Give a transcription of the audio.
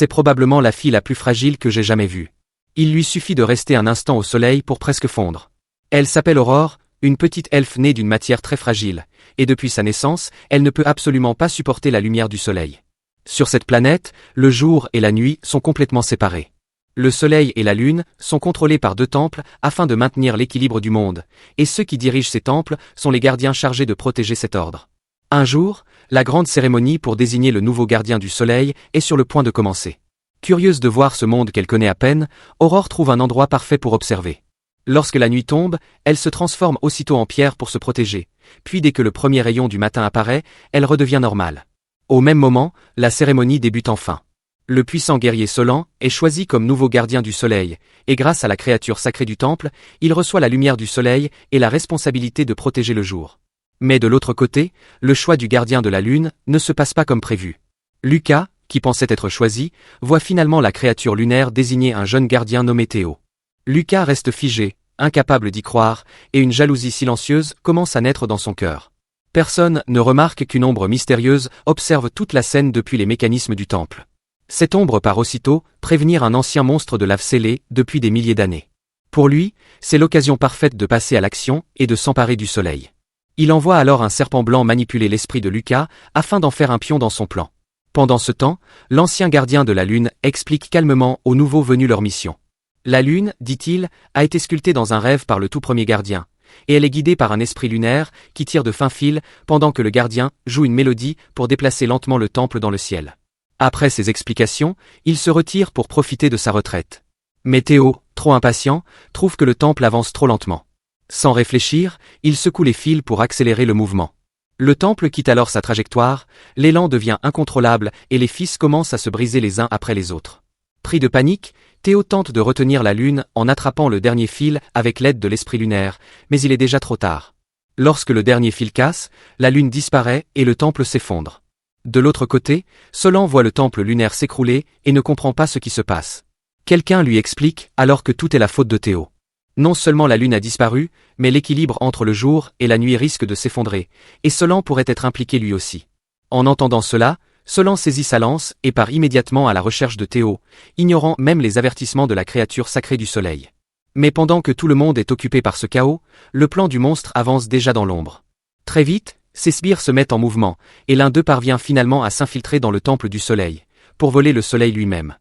C'est probablement la fille la plus fragile que j'ai jamais vue. Il lui suffit de rester un instant au soleil pour presque fondre. Elle s'appelle Aurore, une petite elfe née d'une matière très fragile, et depuis sa naissance, elle ne peut absolument pas supporter la lumière du soleil. Sur cette planète, le jour et la nuit sont complètement séparés. Le soleil et la lune sont contrôlés par 2 temples afin de maintenir l'équilibre du monde, et ceux qui dirigent ces temples sont les gardiens chargés de protéger cet ordre. Un jour, la grande cérémonie pour désigner le nouveau gardien du soleil est sur le point de commencer. Curieuse de voir ce monde qu'elle connaît à peine, Aurore trouve un endroit parfait pour observer. Lorsque la nuit tombe, elle se transforme aussitôt en pierre pour se protéger, puis dès que le premier rayon du matin apparaît, elle redevient normale. Au même moment, la cérémonie débute enfin. Le puissant guerrier Solan est choisi comme nouveau gardien du soleil, et grâce à la créature sacrée du temple, il reçoit la lumière du soleil et la responsabilité de protéger le jour. Mais de l'autre côté, le choix du gardien de la lune ne se passe pas comme prévu. Lucas, qui pensait être choisi, voit finalement la créature lunaire désigner un jeune gardien nommé Théo. Lucas reste figé, incapable d'y croire, et une jalousie silencieuse commence à naître dans son cœur. Personne ne remarque qu'une ombre mystérieuse observe toute la scène depuis les mécanismes du temple. Cette ombre part aussitôt prévenir un ancien monstre de lave scellé depuis des milliers d'années. Pour lui, c'est l'occasion parfaite de passer à l'action et de s'emparer du soleil. Il envoie alors un serpent blanc manipuler l'esprit de Lucas afin d'en faire un pion dans son plan. Pendant ce temps, l'ancien gardien de la lune explique calmement aux nouveaux venus leur mission. La lune, dit-il, a été sculptée dans un rêve par le tout premier gardien, et elle est guidée par un esprit lunaire qui tire de fins fils pendant que le gardien joue une mélodie pour déplacer lentement le temple dans le ciel. Après ces explications, il se retire pour profiter de sa retraite. Mais Théo, trop impatient, trouve que le temple avance trop lentement. Sans réfléchir, il secoue les fils pour accélérer le mouvement. Le temple quitte alors sa trajectoire, l'élan devient incontrôlable et les fils commencent à se briser les uns après les autres. Pris de panique, Théo tente de retenir la lune en attrapant le dernier fil avec l'aide de l'esprit lunaire, mais il est déjà trop tard. Lorsque le dernier fil casse, la lune disparaît et le temple s'effondre. De l'autre côté, Solan voit le temple lunaire s'écrouler et ne comprend pas ce qui se passe. Quelqu'un lui explique alors que tout est la faute de Théo. Non seulement la lune a disparu, mais l'équilibre entre le jour et la nuit risque de s'effondrer, et Solan pourrait être impliqué lui aussi. En entendant cela, Solan saisit sa lance et part immédiatement à la recherche de Théo, ignorant même les avertissements de la créature sacrée du soleil. Mais pendant que tout le monde est occupé par ce chaos, le plan du monstre avance déjà dans l'ombre. Très vite, ses sbires se mettent en mouvement, et l'un d'eux parvient finalement à s'infiltrer dans le temple du soleil, pour voler le soleil lui-même.